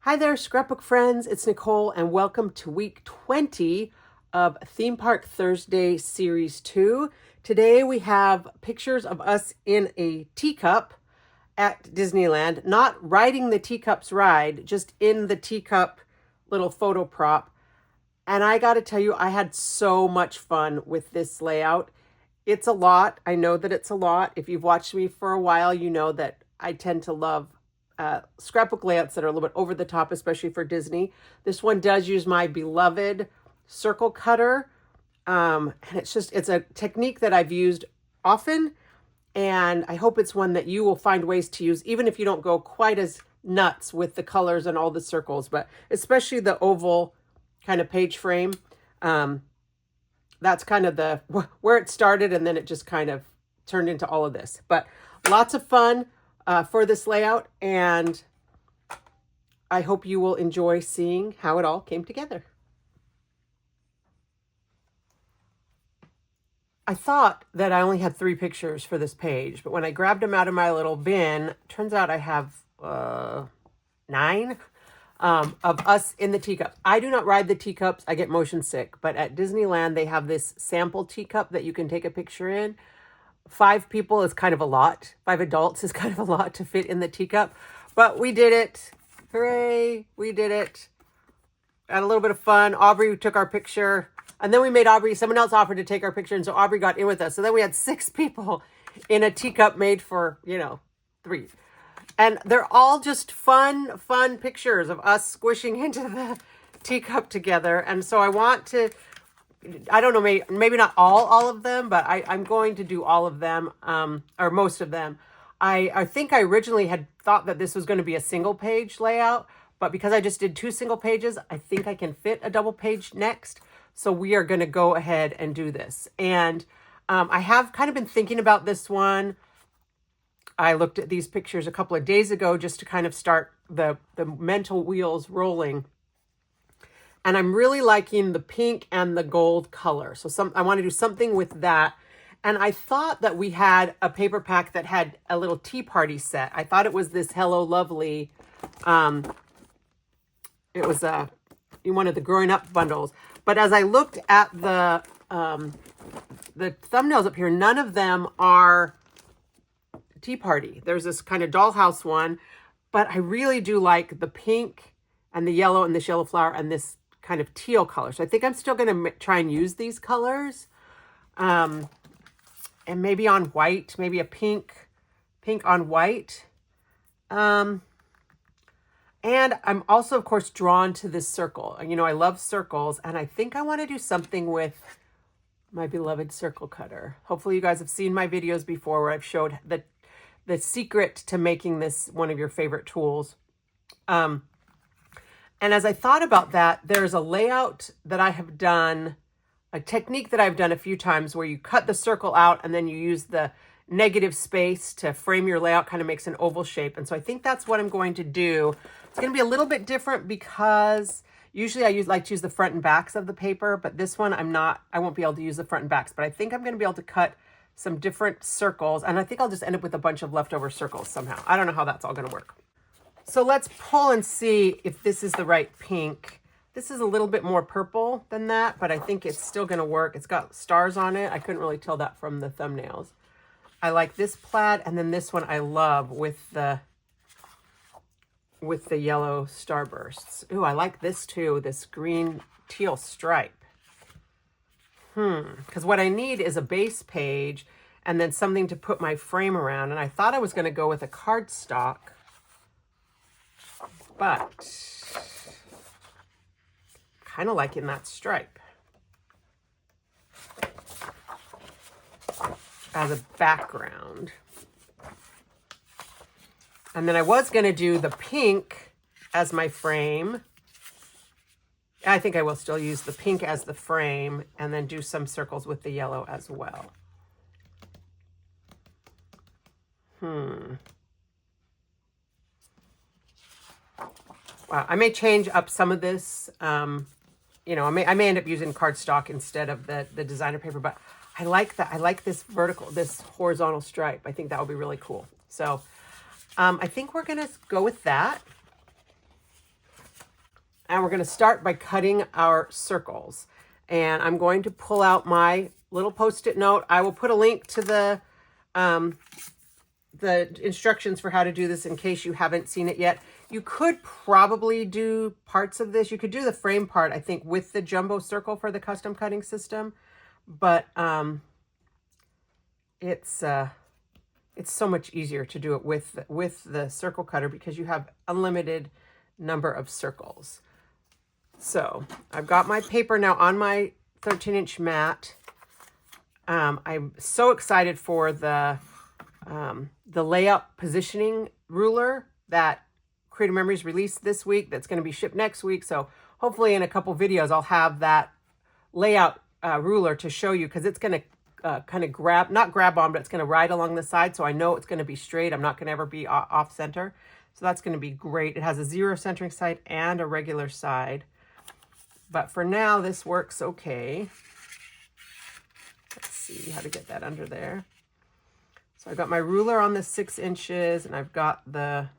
Hi there, scrapbook friends. It's Nicole, and welcome to week 20 of Theme Park Thursday Series 2. Today we have pictures of us in a teacup at Disneyland, not riding the teacups ride, just in the teacup little photo prop. And I got to tell you, I had so much fun with this layout. It's a lot. I know that it's a lot. If you've watched me for a while, you know that I tend to love scrapbook layouts that are a little bit over the top, especially for Disney. This one does use my beloved circle cutter. And it's a technique that I've used often. And I hope it's one that you will find ways to use, even if you don't go quite as nuts with the colors and all the circles, but especially the oval kind of page frame. That's kind of where it started, and then it just kind of turned into all of this. But lots of fun for this layout, and I hope you will enjoy seeing how it all came together. I thought that I only had 3 pictures for this page, but when I grabbed them out of my little bin, turns out I have 9 of us in the teacups. I do not ride the teacups. I get motion sick, but at Disneyland, they have this sample teacup that you can take a picture in. 5 people is kind of a lot. 5 adults is kind of a lot to fit in the teacup, but we did it. Hooray, we did it. Had a little bit of fun. Aubrey took our picture, and then we made someone else offered to take our picture, and so Aubrey got in with us. So then we had 6 people in a teacup made for, 3. And they're all just fun pictures of us squishing into the teacup together. And so I want to, I don't know, maybe not all of them, but I'm going to do all of them, or most of them. I think I originally had thought that this was going to be a single page layout, but because I just did 2 single pages, I think I can fit a double page next. So we are going to go ahead and do this. And I have kind of been thinking about this one. I looked at these pictures a couple of days ago just to kind of start the mental wheels rolling. And I'm really liking the pink and the gold color. So I want to do something with that. And I thought that we had a paper pack that had a little tea party set. I thought it was this Hello Lovely. It was one of the growing up bundles. But as I looked at the thumbnails up here, none of them are tea party. There's this kind of dollhouse one, but I really do like the pink and the yellow and this yellow flower and this kind of teal color. So I think I'm still going to try and use these colors. And maybe on white, maybe a pink on white. And I'm also, of course, drawn to this circle. I love circles, and I think I want to do something with my beloved circle cutter. Hopefully you guys have seen my videos before where I've showed the secret to making this one of your favorite tools. And as I thought about that, there's a layout that I have done, a technique that I've done a few times where you cut the circle out and then you use the negative space to frame your layout, kind of makes an oval shape. And so I think that's what I'm going to do. It's going to be a little bit different because usually I like to use the front and backs of the paper, but this one I won't be able to use the front and backs, but I think I'm going to be able to cut some different circles, and I think I'll just end up with a bunch of leftover circles somehow. I don't know how that's all going to work. So let's pull and see if this is the right pink. This is a little bit more purple than that, but I think it's still going to work. It's got stars on it. I couldn't really tell that from the thumbnails. I like this plaid, and then this one I love with the yellow starbursts. Ooh, I like this too, this green teal stripe. Because what I need is a base page and then something to put my frame around. And I thought I was going to go with a cardstock, but kind of liking that stripe as a background. And then I was going to do the pink as my frame. I think I will still use the pink as the frame and then do some circles with the yellow as well. Wow, I may change up some of this. I may end up using cardstock instead of the designer paper, but I like that. I like this horizontal stripe. I think that would be really cool. So I think we're going to go with that. And we're going to start by cutting our circles. And I'm going to pull out my little Post-it note. I will put a link to the instructions for how to do this in case you haven't seen it yet. You could probably do parts of this. You could do the frame part, I think, with the jumbo circle for the custom cutting system. But it's so much easier to do it with the circle cutter because you have unlimited number of circles. So I've got my paper now on my 13-inch mat. I'm so excited for the layout positioning ruler that Creative Memories released this week. That's going to be shipped next week. So hopefully in a couple videos, I'll have that layout ruler to show you, because it's going to kind of not grab on, but it's going to ride along the side. So I know it's going to be straight. I'm not going to ever be off center. So that's going to be great. It has a 0 centering side and a regular side. But for now, this works okay. Let's see how to get that under there. So I've got my ruler on the 6 inches, and I've got the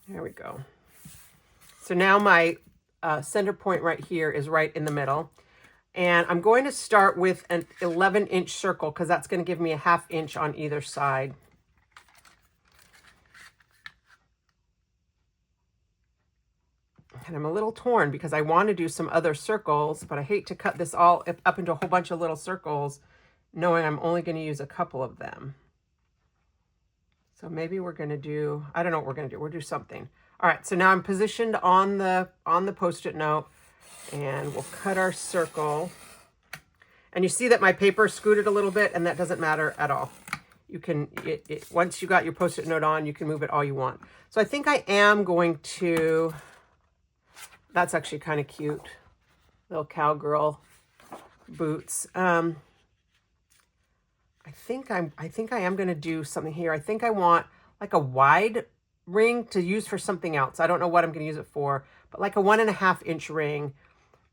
there we go. So now my center point right here is right in the middle. And I'm going to start with an 11-inch circle because that's going to give me a 1/2 inch on either side. And I'm a little torn because I want to do some other circles, but I hate to cut this all up into a whole bunch of little circles, knowing I'm only going to use a couple of them. So maybe we're going to do, I don't know what we're going to do. We'll do something. All right, so now I'm positioned on the Post-it note, and we'll cut our circle. And you see that my paper scooted a little bit, and that doesn't matter at all. You can, once you got your Post-it note on, you can move it all you want. So I think I am going to, that's actually kind of cute. Little cowgirl boots. I think I am going to do something here. I think I want like a wide ring to use for something else. I don't know what I'm going to use it for, but like a 1.5 inch ring.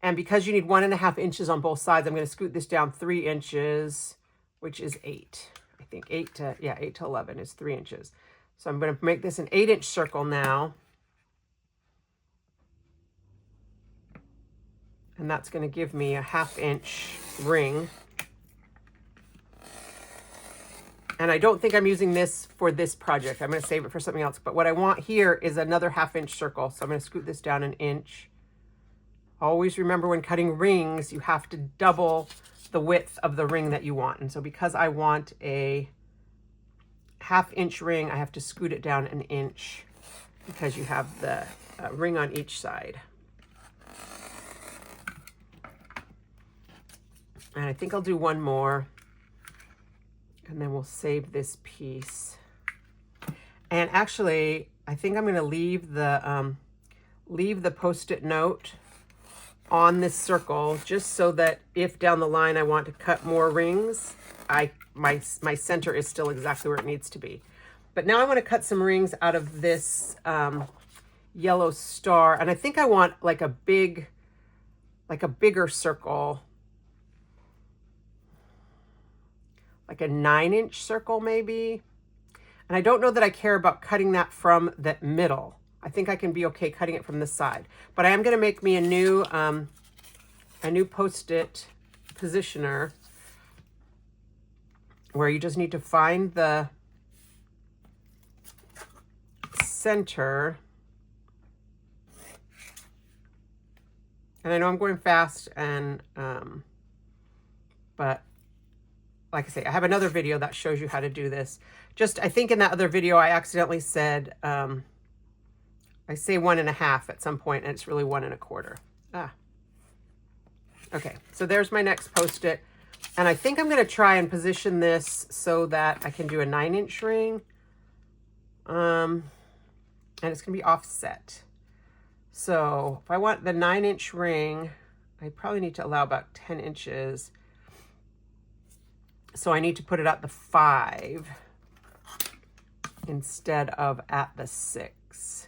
And because you need 1.5 inches on both sides, I'm going to scoot this down 3 inches, which is 8. I think 8 to 11 is 3 inches. So I'm going to make this an 8-inch circle now. And that's going to give me a 1/2 inch ring. And I don't think I'm using this for this project. I'm going to save it for something else. But what I want here is another 1/2 inch circle. So I'm going to scoot this down 1 inch. Always remember when cutting rings, you have to double the width of the ring that you want. And so because I want a 1/2 inch ring, I have to scoot it down 1 inch because you have the ring on each side. And I think I'll do one more. And then we'll save this piece. And actually, I think I'm going to leave the Post-it note on this circle, just so that if down the line I want to cut more rings, my center is still exactly where it needs to be. But now I want to cut some rings out of this yellow star, and I think I want like a bigger circle. Like a 9-inch circle maybe. And I don't know that I care about cutting that from the middle. I think I can be okay cutting it from the side. But I am going to make me a new Post-it positioner where you just need to find the center. And I know I'm going fast, and but like I say, I have another video that shows you how to do this. Just, I think in that other video, I accidentally said, I say 1.5 at some point, and it's really 1 1/4. Okay, so there's my next Post-it. And I think I'm going to try and position this so that I can do a 9-inch ring. And it's going to be offset. So if I want the 9-inch ring, I probably need to allow about 10 inches. So I need to put it at the 5 instead of at the 6.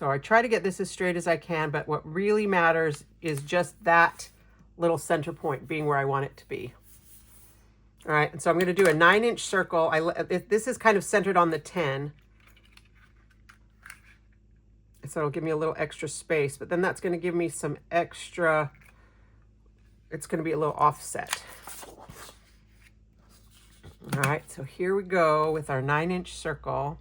So I try to get this as straight as I can, but what really matters is just that little center point being where I want it to be. All right, and so I'm going to do a 9-inch circle. This is kind of centered on the 10. So it'll give me a little extra space, but then that's going to give me some extra, it's going to be a little offset. All right, so here we go with our 9-inch circle.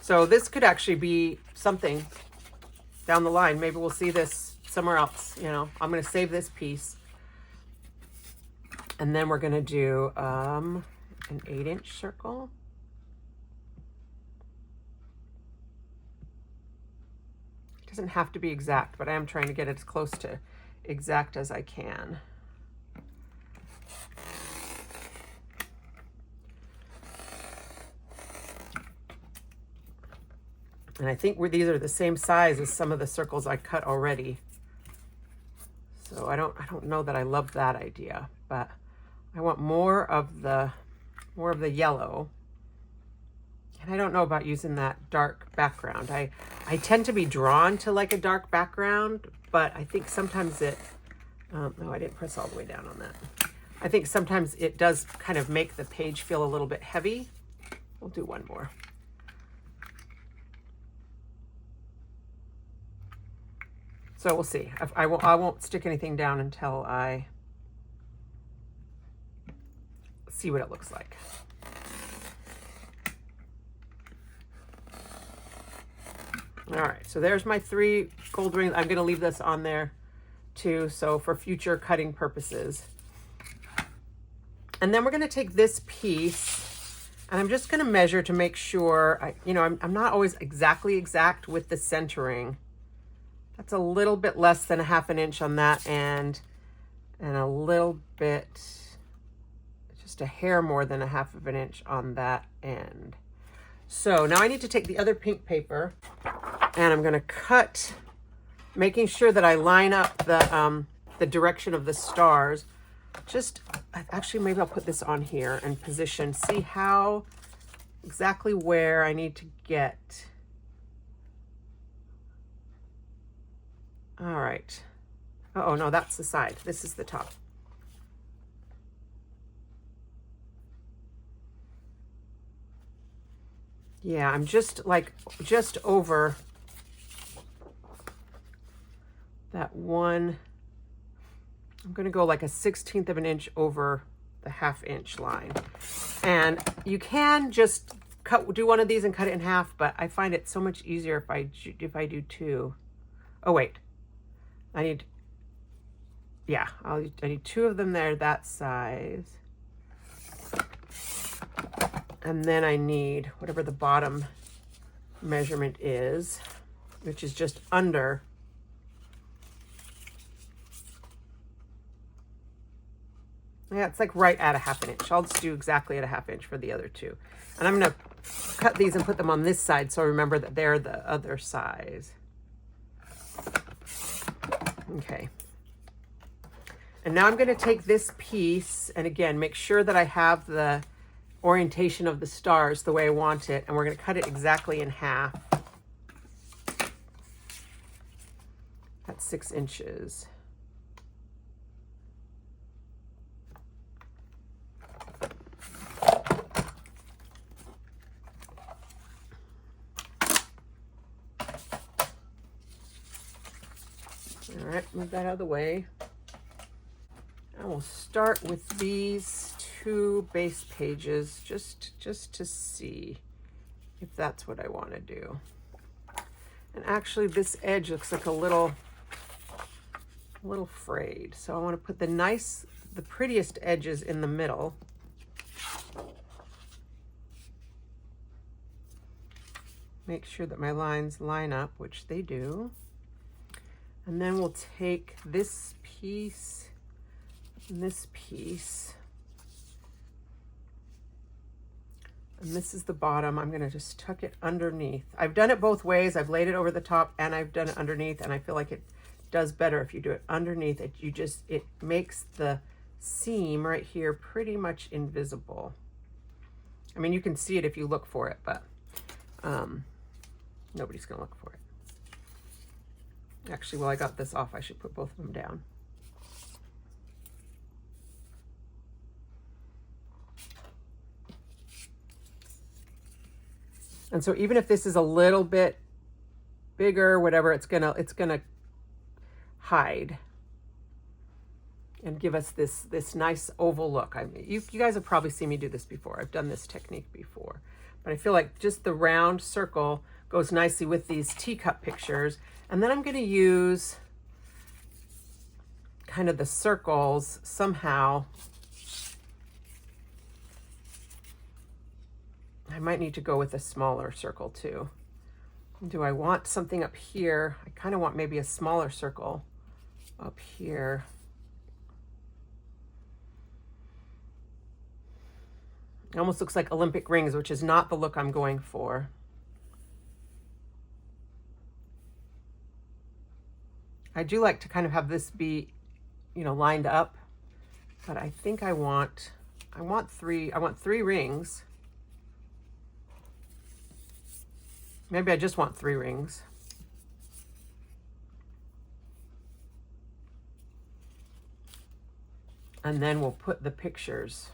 So this could actually be something down the line. Maybe we'll see this somewhere else. You know, I'm going to save this piece. And then we're going to do an 8-inch circle. It doesn't have to be exact, but I am trying to get it as close to exact as I can. And I think these are the same size as some of the circles I cut already. So I don't know that I love that idea, but I want more of the yellow. And I don't know about using that dark background. I tend to be drawn to like a dark background, but I think sometimes it, no, I didn't press all the way down on that. I think sometimes it does kind of make the page feel a little bit heavy. We'll do one more. So we'll see. I won't stick anything down until I see what it looks like. All right, so there's my 3 gold rings. I'm going to leave this on there too, so for future cutting purposes. And then we're going to take this piece, and I'm just going to measure to make sure, I'm not always exactly exact with the centering. That's a little bit less than 1/2 inch on that end, and a little bit, just a hair more than 1/2 inch on that end. So now I need to take the other pink paper, and I'm going to cut, making sure that I line up the direction of the stars. Just, actually, maybe I'll put this on here and position, see how, exactly where I need to get. All right. Oh, no, that's the side. This is the top. Yeah, I'm just over that one. I'm going to go like a 1/16 of an inch over the 1/2 inch line. And you can just do one of these and cut it in half, but I find it so much easier if I do 2. Oh, wait. I need 2 of them there, that size. And then I need whatever the bottom measurement is, which is just under. Yeah, it's like right at a 1/2 inch. I'll just do exactly at a 1/2 inch for the other 2. And I'm going to cut these and put them on this side so I remember that they're the other size. Okay. And now I'm going to take this piece and again, make sure that I have the orientation of the stars the way I want it. And we're going to cut it exactly in half. That's 6 inches. All right, move that out of the way. And we'll start with these 2 base pages just to see if that's what I want to do. And actually this edge looks like a little frayed. So I want to put the prettiest edges in the middle. Make sure that my lines line up, which they do. And then we'll take this piece and this piece. And this is the bottom. I'm going to just tuck it underneath. I've done it both ways. I've laid it over the top and I've done it underneath, and I feel like it does better if you do it underneath it. It makes the seam right here pretty much invisible. I mean, you can see it if you look for it, but nobody's gonna look for it. Actually, while I got this off, I should put both of them down. And so even if this is a little bit bigger, whatever, it's gonna hide and give us this nice oval look. You guys have probably seen me do this before. I've done this technique before, but I feel like just the round circle goes nicely with these teacup pictures. And then I'm going to use kind of the circles somehow. I might need to go with a smaller circle too. Do I want something up here? I kind of want maybe a smaller circle up here. It almost looks like Olympic rings, which is not the look I'm going for. I do like to kind of have this be, you know, lined up, but I think I want three rings. Maybe I just want 3 rings. And then we'll put the pictures.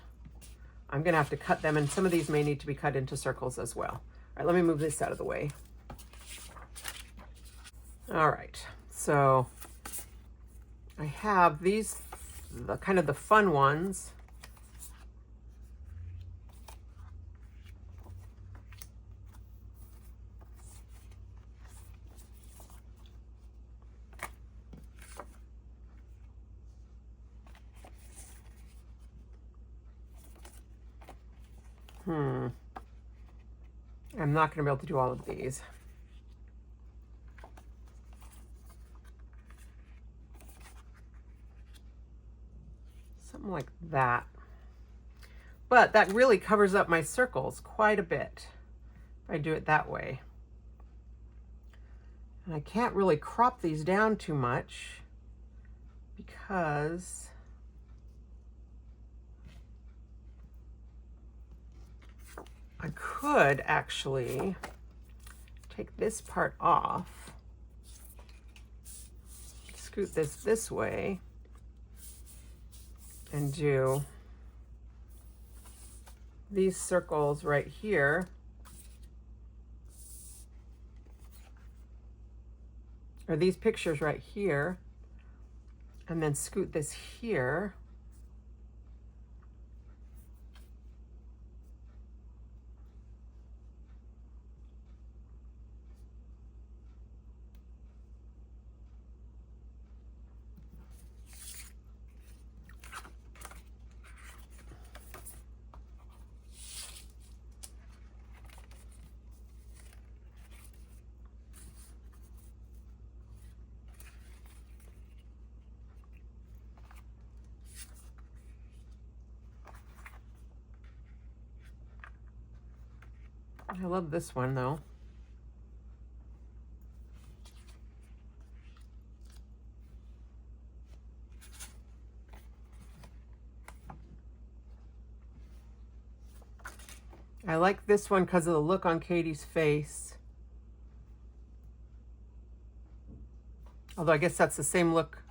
I'm gonna have to cut them, and some of these may need to be cut into circles as well. All right, let me move this out of the way. All right, so I have these, the kind of the fun ones. I'm not going to be able to do all of these. Something like that. But that really covers up my circles quite a bit if I do it that way. And I can't really crop these down too much because I could actually take this part off, scoot this way, and do these circles right here. Or these pictures right here, and then scoot this here. I love this one though. I like this one because of the look on Katie's face. Although I guess that's the same look.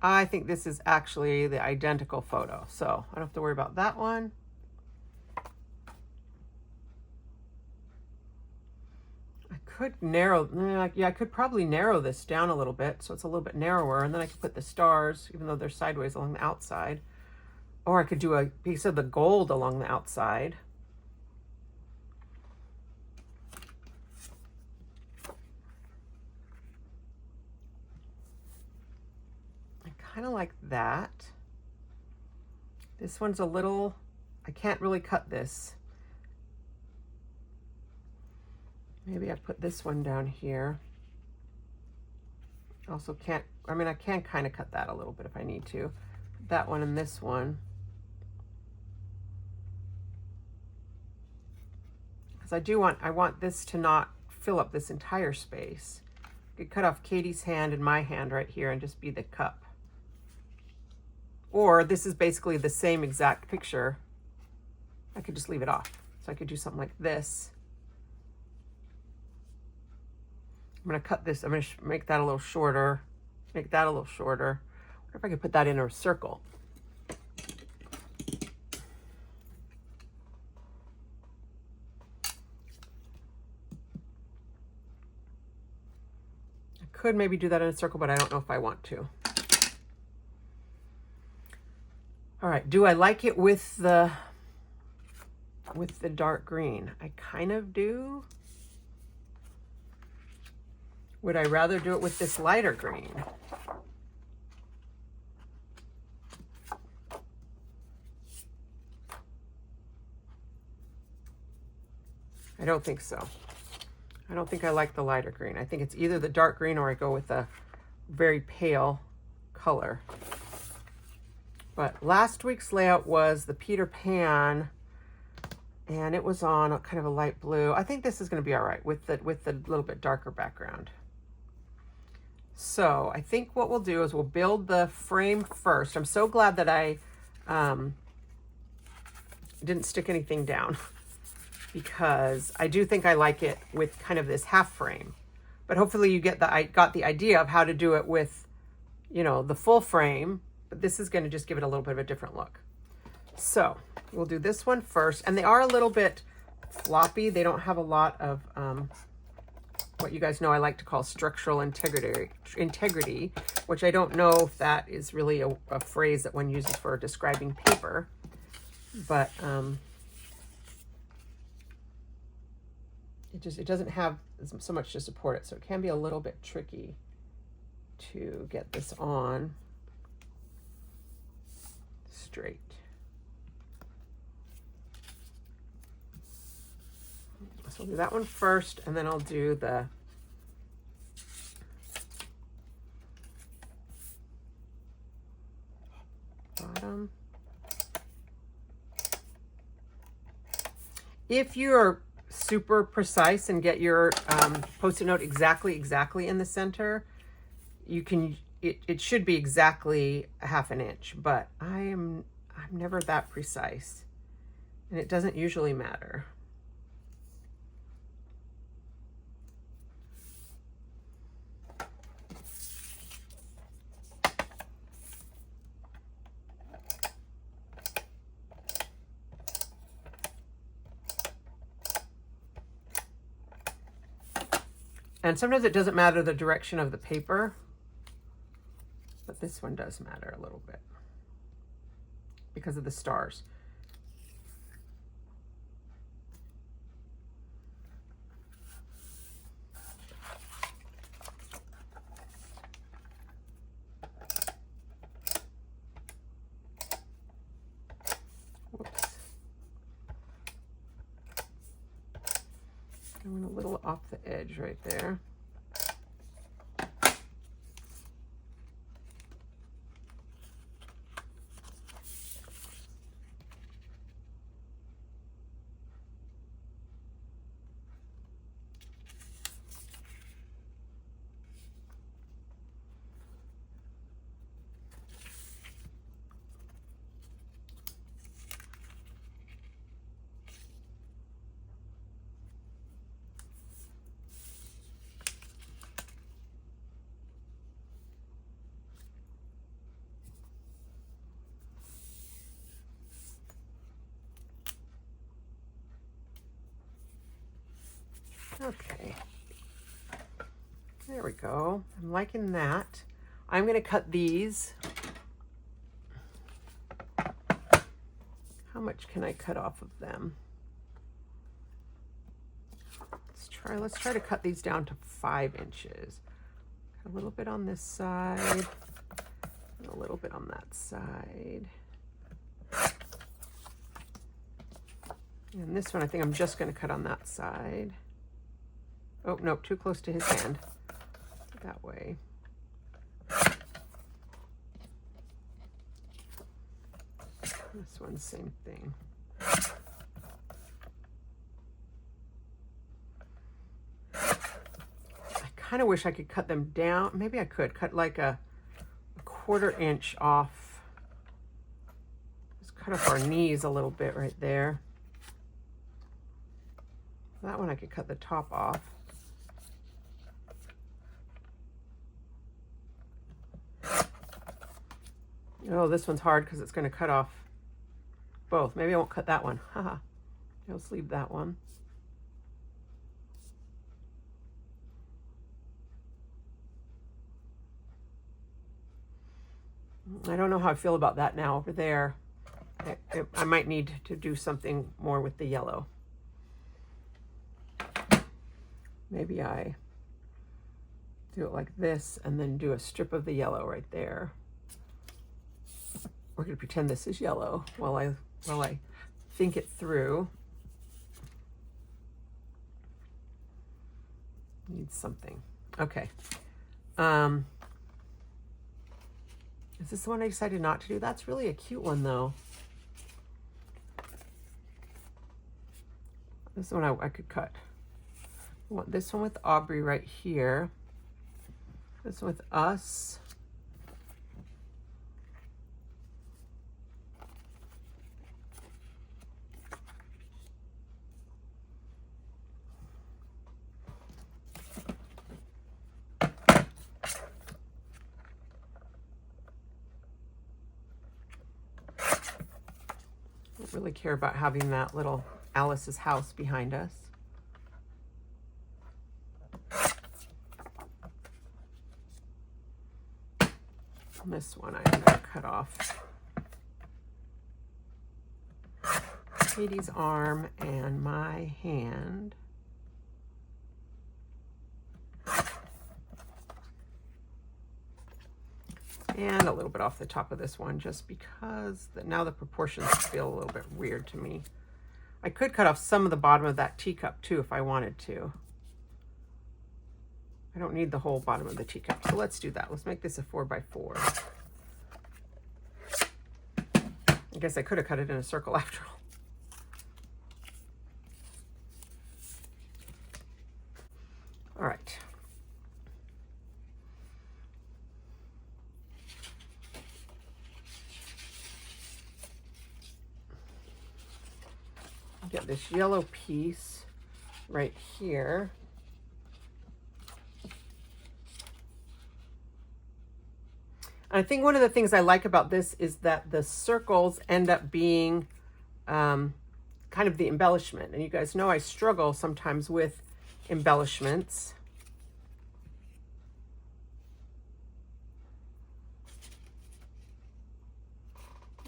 I think this is actually the identical photo, so I don't have to worry about that one. Could narrow, yeah, I could probably narrow this down a little bit so it's a little bit narrower, and then I could put the stars, even though they're sideways, along the outside. Or I could do a piece of the gold along the outside. I kind of like that. This one's a little, I can't really cut this. Maybe I put this one down here. Also can't, I mean, I can kind of cut that a little bit if I need to. That one and this one. Because I want this to not fill up this entire space. I could cut off Katie's hand and my hand right here and just be the cup. Or this is basically the same exact picture. I could just leave it off. So I could do something like this. I'm going to cut this. I'm going to make that a little shorter. Make that a little shorter. I wonder if I could put that in a circle. I could maybe do that in a circle, but I don't know if I want to. All right. Do I like it with the dark green? I kind of do. Would I rather do it with this lighter green? I don't think so. I don't think I like the lighter green. I think it's either the dark green or I go with a very pale color. But last week's layout was the Peter Pan, and it was on kind of a light blue. I think this is going to be all right with the little bit darker background. So I think what we'll do is we'll build the frame first. I'm so glad that I didn't stick anything down, because I do think I like it with kind of this half frame. But hopefully you got the idea of how to do it with, you know, the full frame. But this is going to just give it a little bit of a different look. So we'll do this one first. And they are a little bit floppy. They don't have a lot of what you guys know I like to call structural integrity, which I don't know if that is really a phrase that one uses for describing paper. But it doesn't have so much to support it, so it can be a little bit tricky to get this on straight. So I'll do that one first, and then I'll do the bottom. If you're super precise and get your Post-it note exactly in the center, you can, it should be exactly a ½ an inch, but I'm never that precise, and it doesn't usually matter. And sometimes it doesn't matter the direction of the paper, but this one does matter a little bit because of the stars. Whoops. Going a little off the edge right there. Okay, there we go. I'm liking that. I'm going to cut these. How much can I cut off of them? Let's try to cut these down to 5 inches. A little bit on this side, and a little bit on that side. And this one, I think I'm just going to cut on that side. Oh, nope, too close to his hand. That way. This one, same thing. I kind of wish I could cut them down. Maybe I could cut like a 1/4 inch off. Just cut off our knees a little bit right there. That one I could cut the top off. Oh, this one's hard because it's going to cut off both. Maybe I won't cut that one. Haha. I'll just leave that one. I don't know how I feel about that now over there. I might need to do something more with the yellow. Maybe I do it like this and then do a strip of the yellow right there. We're going to pretend this is yellow while I think it through. Need something. Okay. Is this the one I decided not to do? That's really a cute one though. This one I could cut. I want this one with Aubrey right here. This one with us. Don't really care about having that little Alice's house behind us. This one I'm going to cut off Katie's arm and my hand. And a little bit off the top of this one just because now the proportions feel a little bit weird to me. I could cut off some of the bottom of that teacup too if I wanted to. I don't need the whole bottom of the teacup, so let's do that. Let's make this a 4x4. I guess I could have cut it in a circle after all. All right. Get this yellow piece right here. I think one of the things I like about this is that the circles end up being kind of the embellishment. And you guys know I struggle sometimes with embellishments.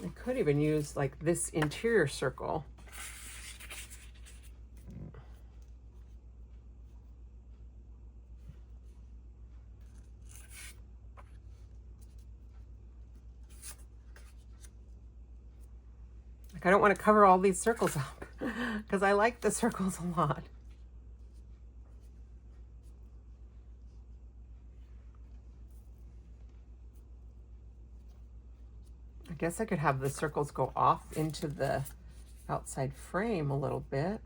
I could even use like this interior circle. I don't want to cover all these circles up because I like the circles a lot. I guess I could have the circles go off into the outside frame a little bit.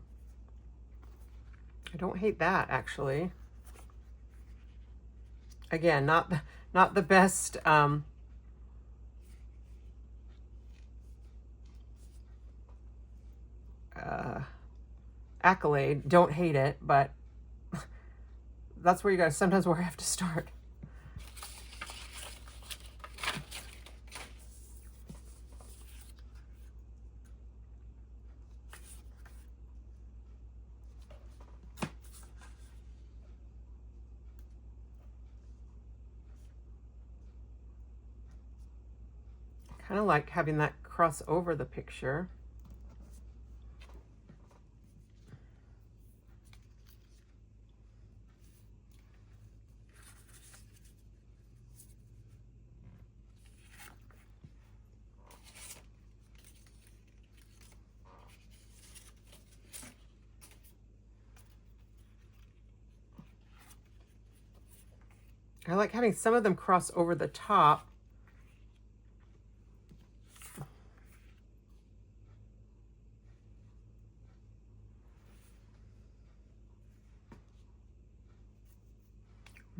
I don't hate that actually. Again, not the best accolade. Don't hate it, but that's where you guys sometimes where I have to start. Kind of like having that cross over the picture. I like having some of them cross over the top.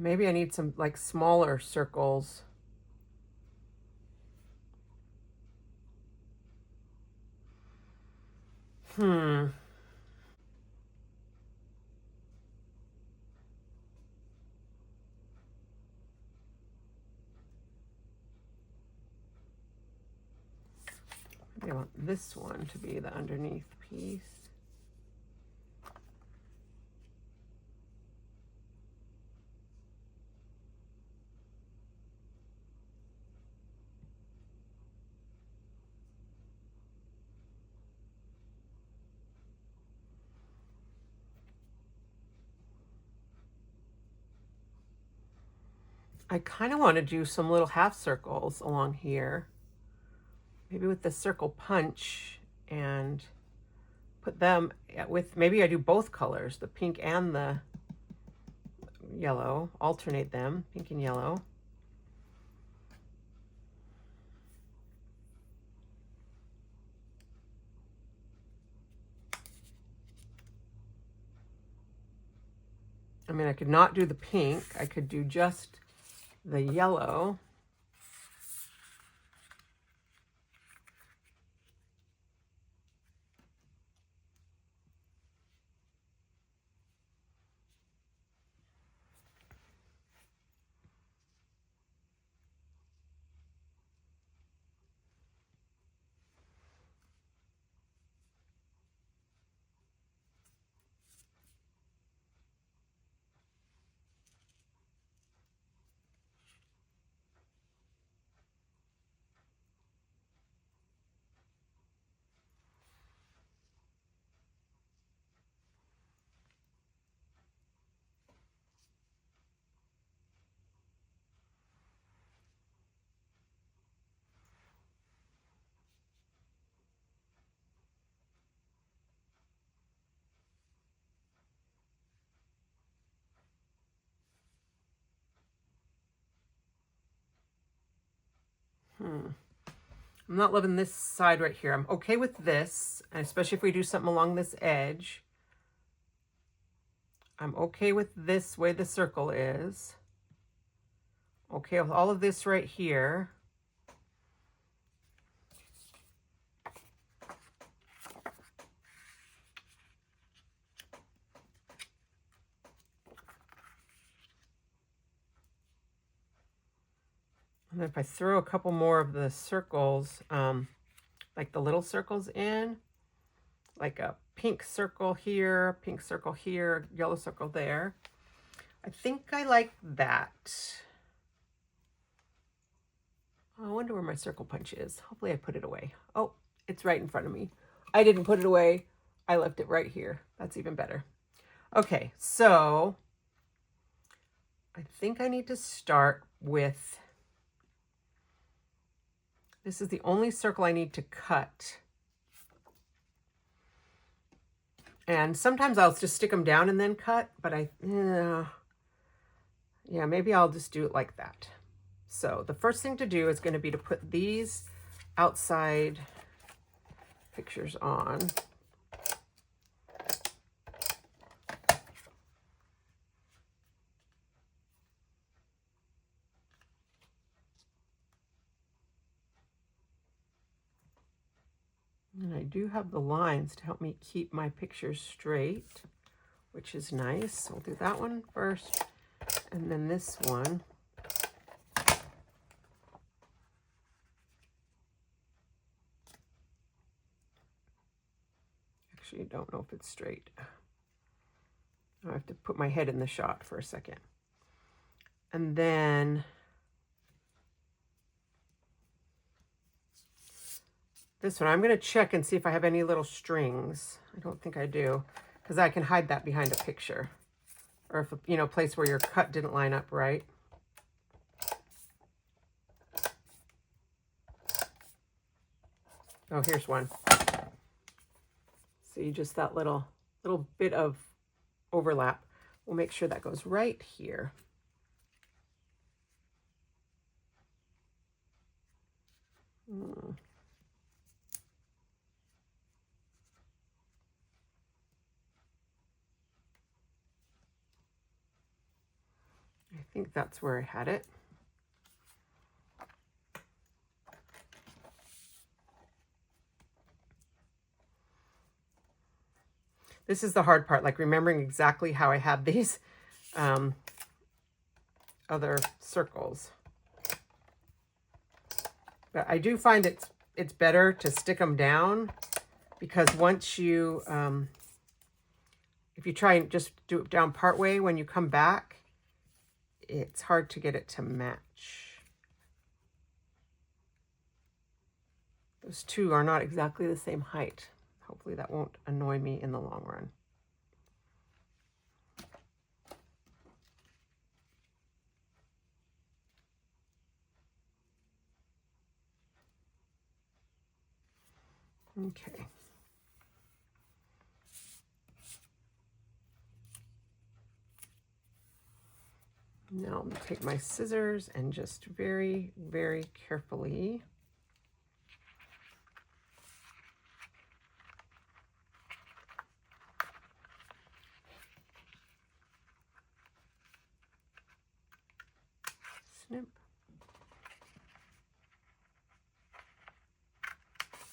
Maybe I need some like smaller circles. Hmm. Maybe I want this one to be the underneath piece. I kind of want to do some little half circles along here. Maybe with the circle punch and put them with, maybe I do both colors, the pink and the yellow, alternate them, pink and yellow. I mean, I could not do the pink. I could do just the yellow. I'm not loving this side right here. I'm okay with this, and especially if we do something along this edge. I'm okay with this way the circle is. Okay with all of this right here. And then if I throw a couple more of the circles, like the little circles in, like a pink circle here, yellow circle there. I think I like that. Oh, I wonder where my circle punch is. Hopefully I put it away. Oh, it's right in front of me. I didn't put it away. I left it right here. That's even better. Okay, so I think I need to start with, this is the only circle I need to cut. And sometimes I'll just stick them down and then cut, but yeah, maybe I'll just do it like that. So the first thing to do is going to be to put these outside pictures on. And I do have the lines to help me keep my pictures straight, which is nice. We'll do that one first, and then this one. Actually, I don't know if it's straight. I have to put my head in the shot for a second. And then this one, I'm going to check and see if I have any little strings. I don't think I do, because I can hide that behind a picture. Or if, you know, a place where your cut didn't line up right. Oh, here's one. See, just that little bit of overlap. We'll make sure that goes right here. I think that's where I had it. This is the hard part, like remembering exactly how I had these other circles. But I do find it's better to stick them down, because once you, if you try and just do it down part way, when you come back, it's hard to get it to match. Those two are not exactly the same height. Hopefully that won't annoy me in the long run. Okay. Now I'm going to take my scissors and just very, very carefully snip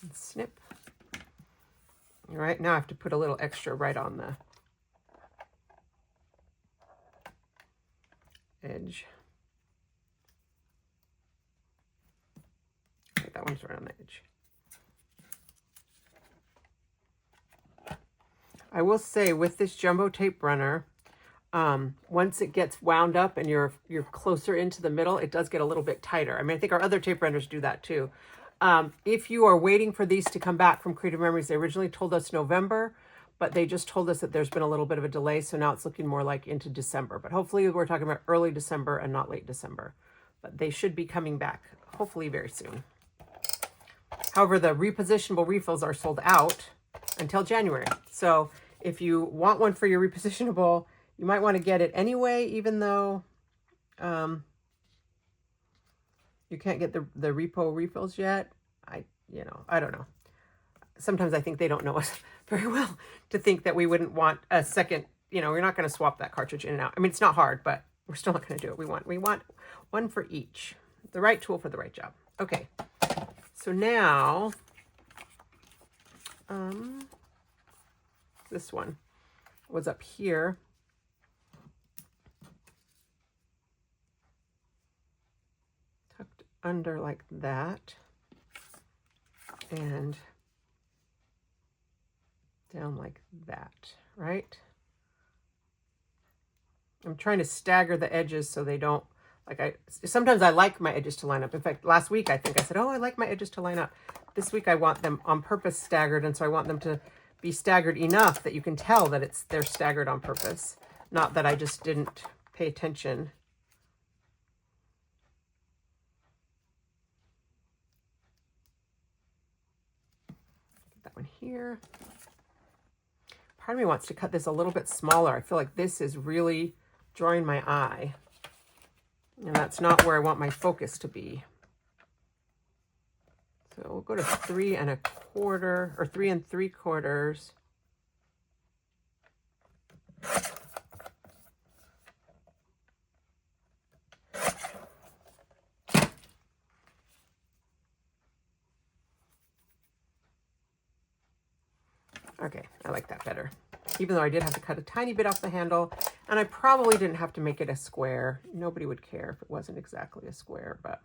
and snip. All right, now I have to put a little extra right on the edge. Okay, that one's right on the edge. I will say with this jumbo tape runner, once it gets wound up and you're closer into the middle, it does get a little bit tighter. I mean, I think our other tape runners do that too. If you are waiting for these to come back from Creative Memories, they originally told us November, but they just told us that there's been a little bit of a delay, so now it's looking more like into December. But hopefully we're talking about early December and not late December. But they should be coming back, hopefully very soon. However, the repositionable refills are sold out until January. So if you want one for your repositionable, you might want to get it anyway, even though you can't get the repo refills yet. I don't know. Sometimes I think they don't know us very well to think that we wouldn't want a second, we're not going to swap that cartridge in and out. I mean, it's not hard, but we're still not going to do it. We want one for each. The right tool for the right job. Okay. So now, this one was up here. Tucked under like that. And down like that, right? I'm trying to stagger the edges so they don't, sometimes I like my edges to line up. In fact, last week I think I said, oh, I like my edges to line up. This week I want them on purpose staggered, and so I want them to be staggered enough that you can tell that they're staggered on purpose, not that I just didn't pay attention. Get that one here. Part of me wants to cut this a little bit smaller. I feel like this is really drawing my eye, and that's not where I want my focus to be. So we'll go to 3 1/4 or 3 3/4. Okay, I like that better. Even though I did have to cut a tiny bit off the handle, and I probably didn't have to make it a square. Nobody would care if it wasn't exactly a square, but.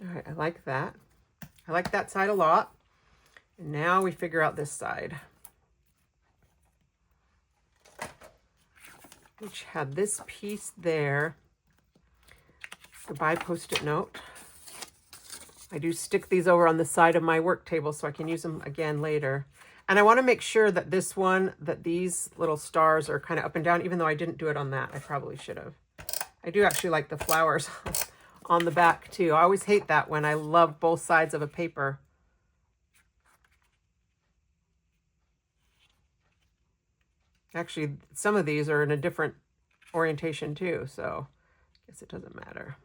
All right, I like that. I like that side a lot. And now we figure out this side, which had this piece there. Goodbye Post-it note. I do stick these over on the side of my work table so I can use them again later. And I want to make sure that this one, that these little stars are kind of up and down, even though I didn't do it on that. I probably should have. I do actually like the flowers on the back too. I always hate that when I love both sides of a paper. Actually, some of these are in a different orientation too, so I guess it doesn't matter.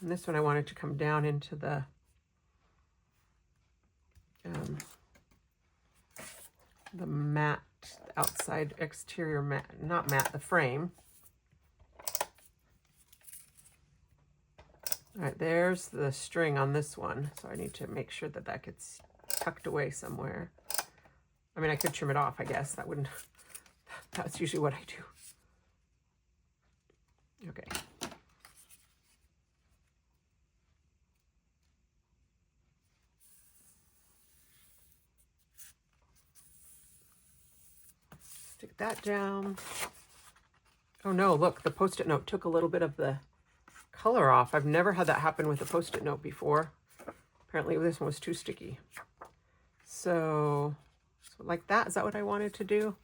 And this one I wanted to come down into the the matte, outside exterior matte, not matte, the frame. All right, there's the string on this one. So I need to make sure that that gets tucked away somewhere. I mean, I could trim it off, I guess. That wouldn't, that's usually what I do. Okay. Stick that down. Oh no, look, the Post-it note took a little bit of the color off. I've never had that happen with a Post-it note before. Apparently this one was too sticky. So like that, is that what I wanted to do?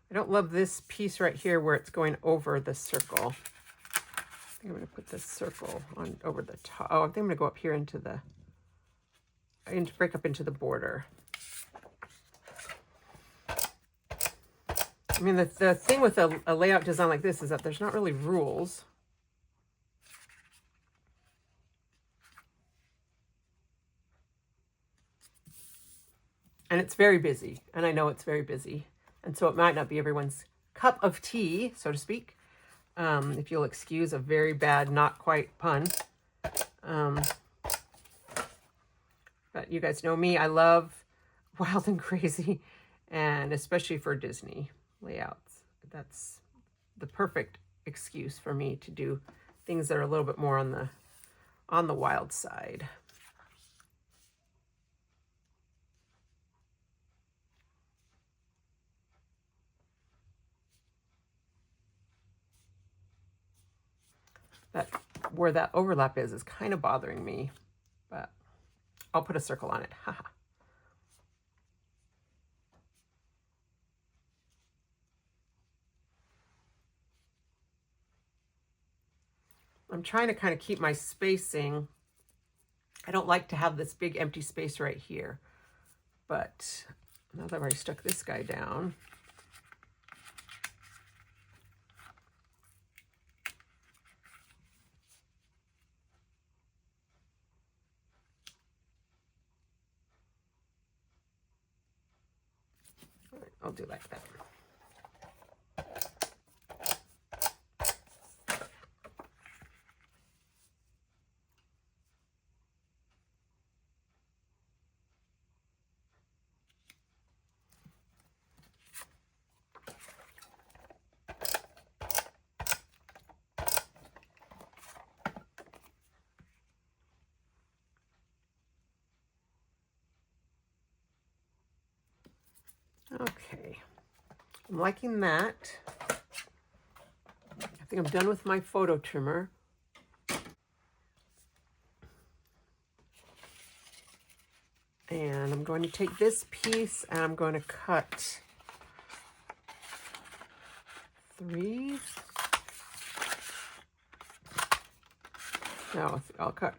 I don't love this piece right here where it's going over the circle. I think I'm going to put this circle on over the top. Oh, I think I'm going to go up here into the, break up into the border. I mean, the thing with a layout design like this is that there's not really rules. And it's very busy, and I know it's very busy. And so it might not be everyone's cup of tea, so to speak, if you'll excuse a very bad, not quite pun. But you guys know me, I love wild and crazy, and especially for Disney layouts. That's the perfect excuse for me to do things that are a little bit more on the wild side. That where that overlap is kind of bothering me, but I'll put a circle on it. Haha. I'm trying to kind of keep my spacing. I don't like to have this big empty space right here, but now that I've already stuck this guy down, I'll do like that. Okay, I'm liking that. I think I'm done with my photo trimmer. And I'm going to take this piece and I'm going to cut 3. No, I'll cut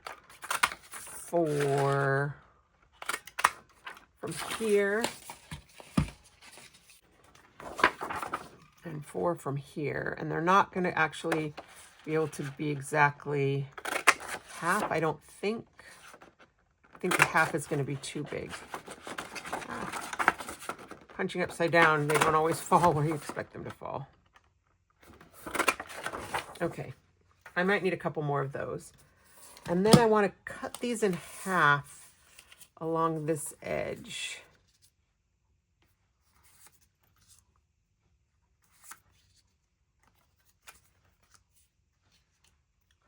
4 from here and 4 from here. And they're not going to actually be able to be exactly half, I don't think. I think the half is going to be too big. Punching upside down, they don't always fall where you expect them to fall. Okay, I might need a couple more of those. And then I want to cut these in half along this edge.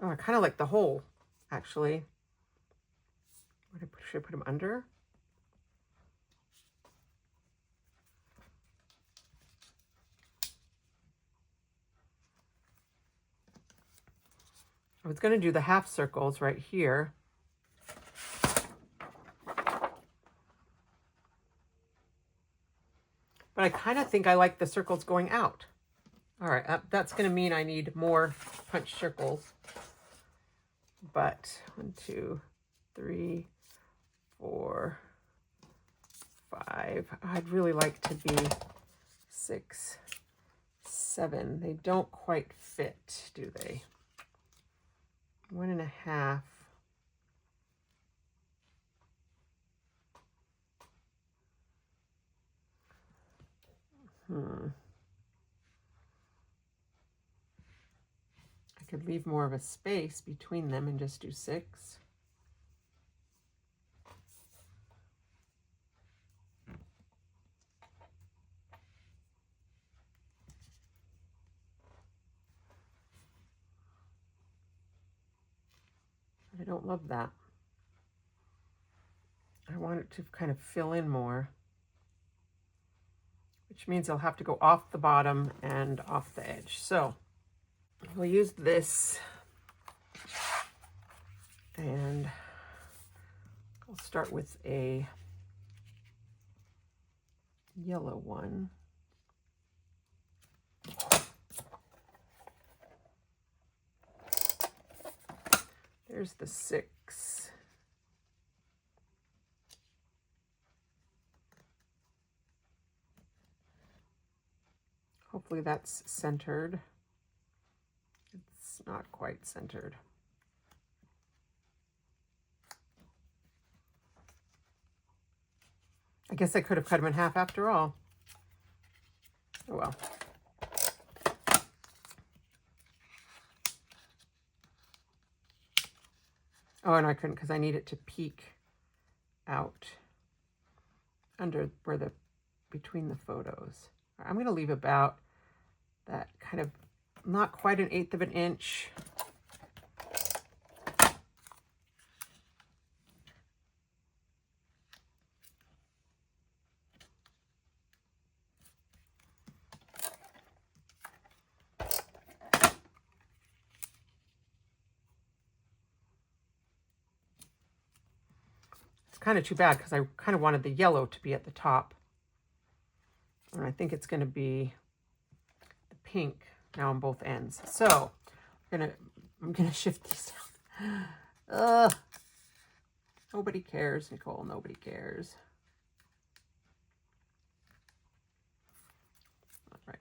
Oh, I kind of like the hole, actually. Should I put them under? I was going to do the half circles right here. But I kind of think I like the circles going out. All right, that's going to mean I need more punch circles. But 1, 2, 3, 4, 5. I'd really like to be 6, 7. They don't quite fit, do they? 1.5. I could leave more of a space between them and just do 6. I don't love that. I want it to kind of fill in more, which means I'll have to go off the bottom and off the edge. So we'll use this, and I'll start with a yellow one. There's the 6. Hopefully that's centered. It's not quite centered. I guess I could have cut them in half after all. Oh well. Oh, and I couldn't because I need it to peek out under where the, between the photos. I'm going to leave about that kind of, not quite 1/8 of an inch. Kind of too bad because I kind of wanted the yellow to be at the top. And I think it's going to be the pink now on both ends. So I'm gonna shift these down. Nobody cares, Nicole. Nobody cares. All right.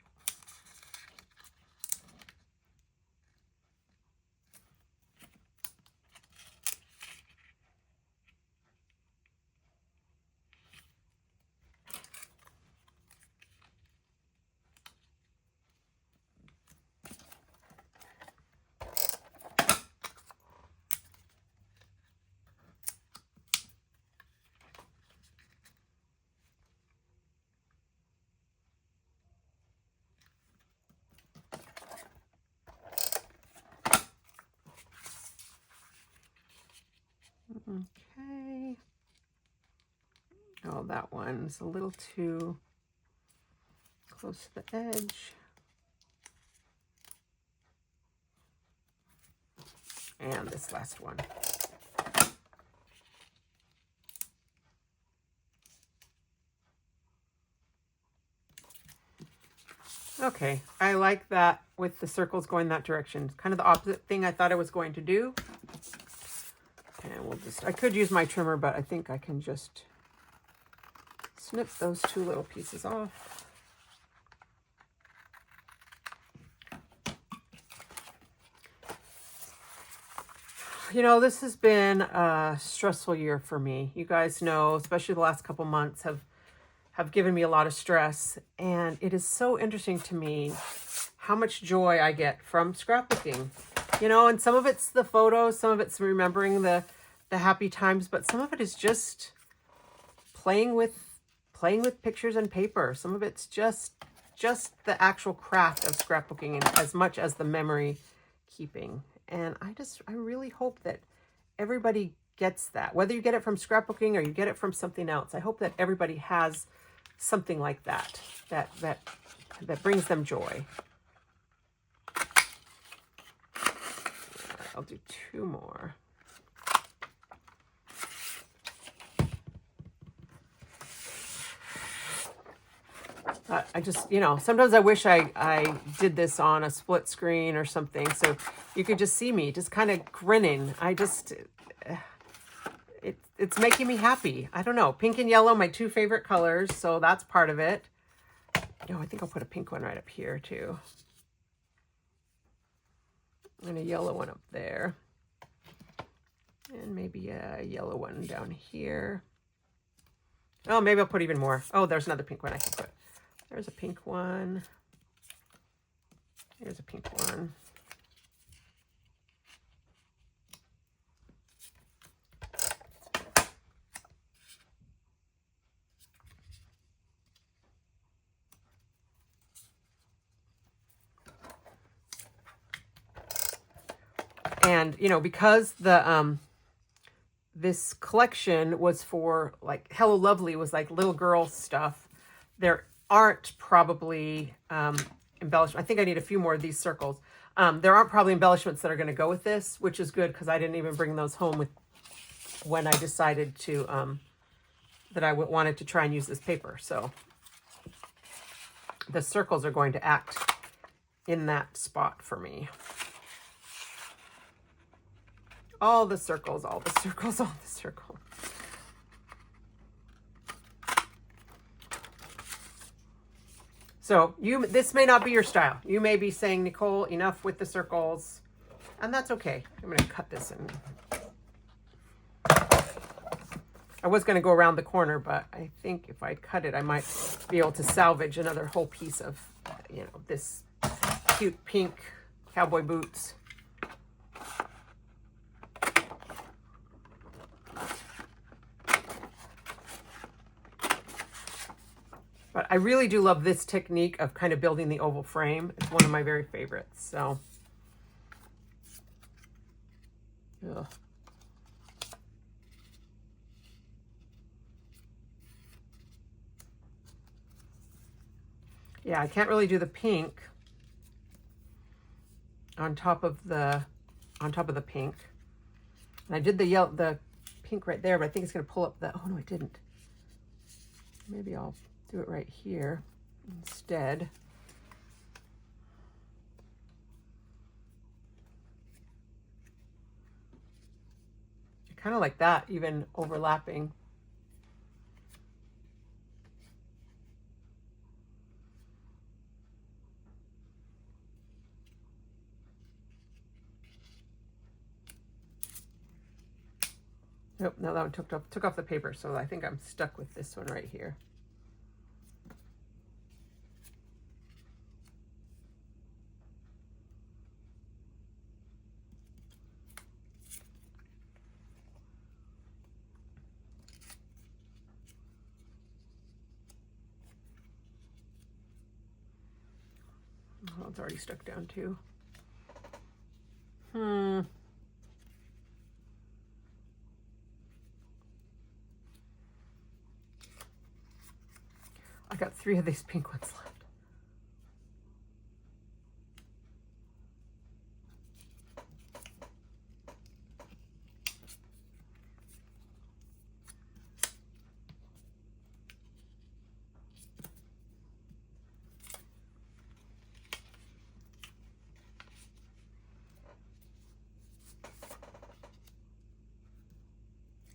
Okay. Oh, that one's a little too close to the edge. And this last one. Okay, I like that with the circles going that direction. It's kind of the opposite thing I thought I was going to do. And we'll just, I could use my trimmer, but I think I can just snip those 2 little pieces off. You know, this has been a stressful year for me. You guys know, especially the last couple months have given me a lot of stress. And it is so interesting to me how much joy I get from scrapbooking. You know, and some of it's the photos, some of it's remembering the happy times, but some of it is just playing with pictures and paper. Some of it's just the actual craft of scrapbooking, and as much as the memory keeping. And I really hope that everybody gets that, whether you get it from scrapbooking or you get it from something else. I hope that everybody has something like that brings them joy. I'll do 2 more. I just, you know, sometimes I wish I did this on a split screen or something so you could just see me just kind of grinning. It's making me happy. I don't know. Pink and yellow, my two favorite colors, so that's part of it. Oh, I think I'll put a pink one right up here too. And a yellow one up there. And maybe a yellow one down here. Oh, maybe I'll put even more. Oh, there's another pink one I can put. There's a pink one. Here's a pink one. And, you know, because the this collection was for, like, Hello Lovely was like little girl stuff, there aren't probably embellishments. I think I need a few more of these circles. There aren't probably embellishments that are going to go with this, which is good because I didn't even bring those home with when I decided to that I wanted to try and use this paper. So the circles are going to act in that spot for me. All the circles, all the circles, all the circles. So this may not be your style. You may be saying, Nicole, enough with the circles, and that's okay. I'm going to cut this in. I was going to go around the corner, but I think if I cut it, I might be able to salvage another whole piece of, you know, this cute pink cowboy boots. But I really do love this technique of kind of building the oval frame. It's one of my very favorites. So, ugh. Yeah, I can't really do the pink on top of the pink. And I did the pink right there, but I think it's going to pull up the. Oh no, I didn't. Maybe I'll do it right here instead. I kind of like that, even overlapping. Nope, no, that one took off the paper, so I think I'm stuck with this one right here. Oh, it's already stuck down too. I got 3 of these pink ones left.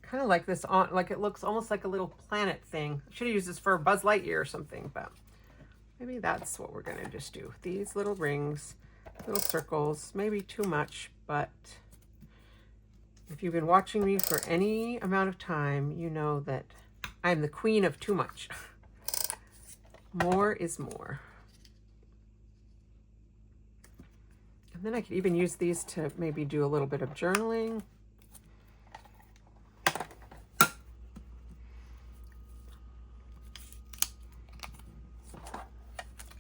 Kind of like this on, like it looks almost like a little planet thing. I should have used this for Buzz Lightyear or something, but maybe that's what we're gonna just do. These little rings, little circles, maybe too much, but if you've been watching me for any amount of time, you know that I'm the queen of too much. More is more. And then I could even use these to maybe do a little bit of journaling.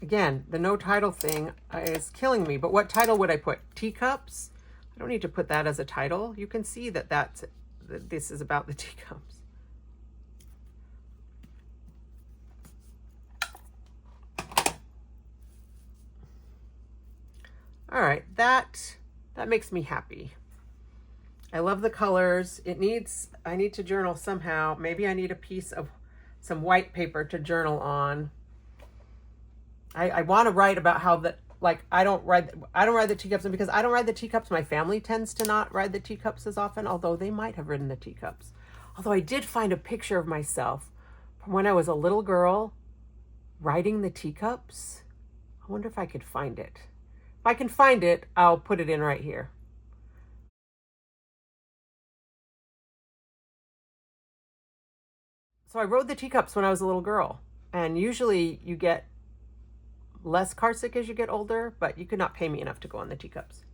Again, the no title thing is killing me, but what title would I put? Teacups? I don't need to put that as a title. You can see that this is about the teacups. All right, that makes me happy. I love the colors. I need to journal somehow. Maybe I need a piece of some white paper to journal on. I want to write about how that, like, I don't ride the teacups, and because I don't ride the teacups, my family tends to not ride the teacups as often, although they might have ridden the teacups. Although I did find a picture of myself from when I was a little girl riding the teacups. I wonder if I could find it. If I can find it, I'll put it in right here. So I rode the teacups when I was a little girl, and usually you get less car sick as you get older, but you could not pay me enough to go on the teacups.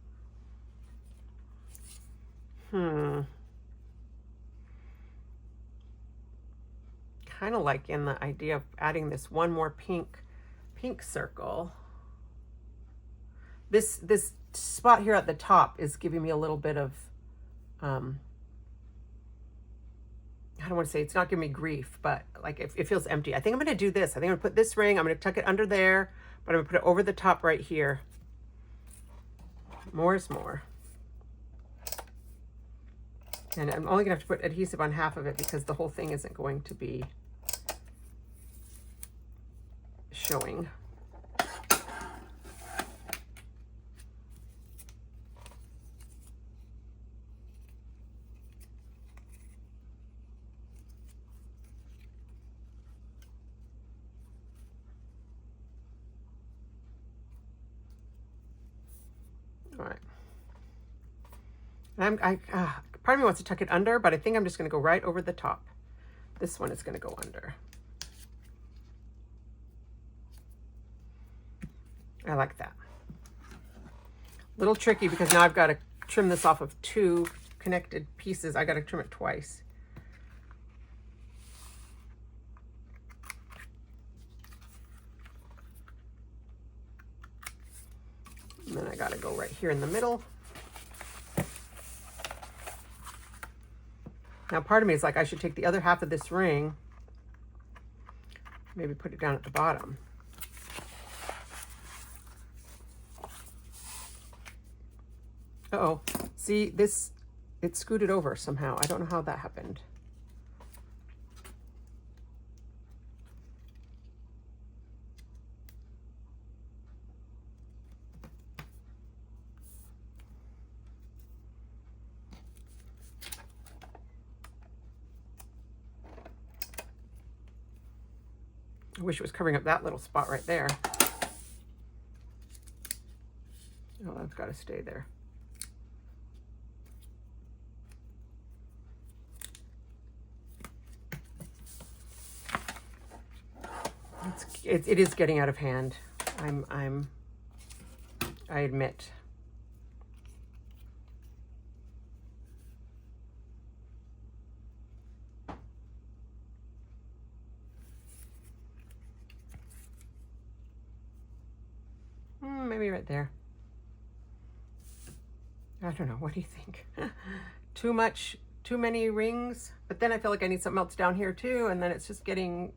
Kind of like in the idea of adding this one more pink circle. This spot here at the top is giving me a little bit of, I don't want to say, it's not giving me grief, but like it feels empty. I think I'm going to do this. I think I'm going to put this ring, I'm going to tuck it under there, but I'm going to put it over the top right here. More is more. And I'm only going to have to put adhesive on half of it because the whole thing isn't going to be showing. All right. And part of me wants to tuck it under, but I think I'm just going to go right over the top. This one is going to go under. I like that. A little tricky because now I've got to trim this off of 2 connected pieces. I got to trim it twice. And then I got to go right here in the middle. Now part of me is like, I should take the other half of this ring, maybe put it down at the bottom. Uh-oh, see this, it scooted over somehow. I don't know how that happened. I wish it was covering up that little spot right there. Oh, that's got to stay there. It is getting out of hand. I admit. Maybe right there. I don't know. What do you think? Too much, too many rings? But then I feel like I need something else down here too, and then it's just getting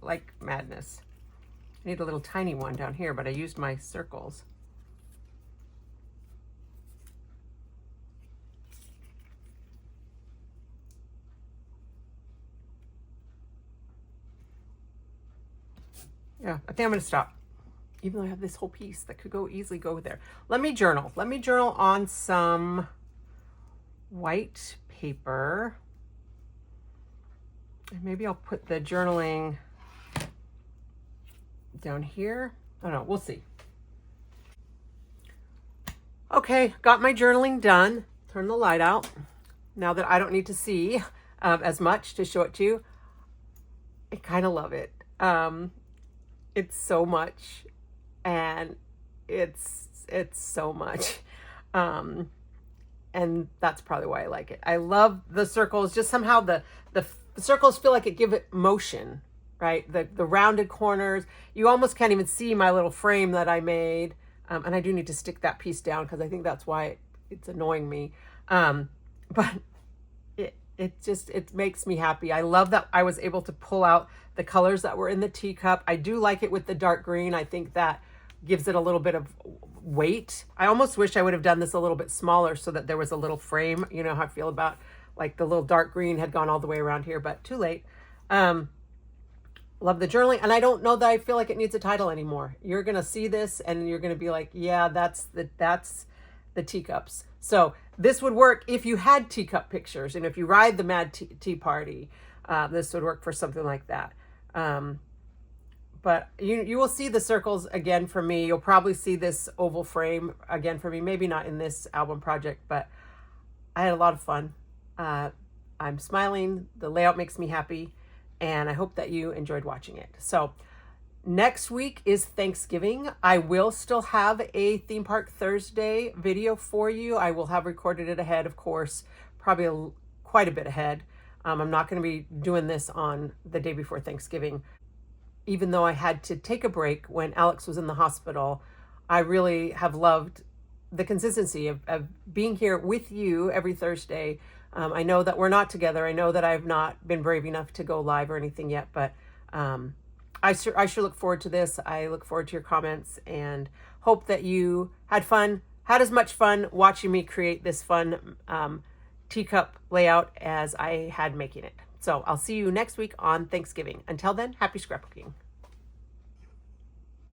like madness. I need a little tiny one down here, but I used my circles. Yeah, I think I'm going to stop. Even though I have this whole piece that could easily go there. Let me journal. Let me journal on some white paper. And maybe I'll put the journaling down here. I don't know. We'll see. Okay, got my journaling done. Turn the light out. Now that I don't need to see as much to show it to you. I kind of love it. It's so much. And it's so much. And that's probably why I like it. I love the circles. Just somehow the circles feel like it give it motion, right? The rounded corners. You almost can't even see my little frame that I made. And I do need to stick that piece down because I think that's why it's annoying me. But it makes me happy. I love that I was able to pull out the colors that were in the teacup. I do like it with the dark green. I think that gives it a little bit of weight. I almost wish I would have done this a little bit smaller so that there was a little frame. You know how I feel about like the little dark green had gone all the way around here, but too late. love the journaling. And I don't know that I feel like it needs a title anymore. You're going to see this and you're going to be like, yeah, that's the teacups. So this would work if you had teacup pictures, and if you ride the Mad Tea Party, this would work for something like that. But you will see the circles again from me. You'll probably see this oval frame again from me. Maybe not in this album project, but I had a lot of fun. I'm smiling. The layout makes me happy, and I hope that you enjoyed watching it. So next week is Thanksgiving. I will still have a Theme Park Thursday video for you. I will have recorded it ahead, of course, probably quite a bit ahead. I'm not going to be doing this on the day before Thanksgiving. Even though I had to take a break when Alex was in the hospital, I really have loved the consistency of being here with you every Thursday. I know that we're not together. I know that I've not been brave enough to go live or anything yet, but I sure look forward to this. I look forward to your comments and hope that you had as much fun watching me create this fun teacup layout as I had making it. So I'll see you next week on Thanksgiving. Until then, happy scrapbooking.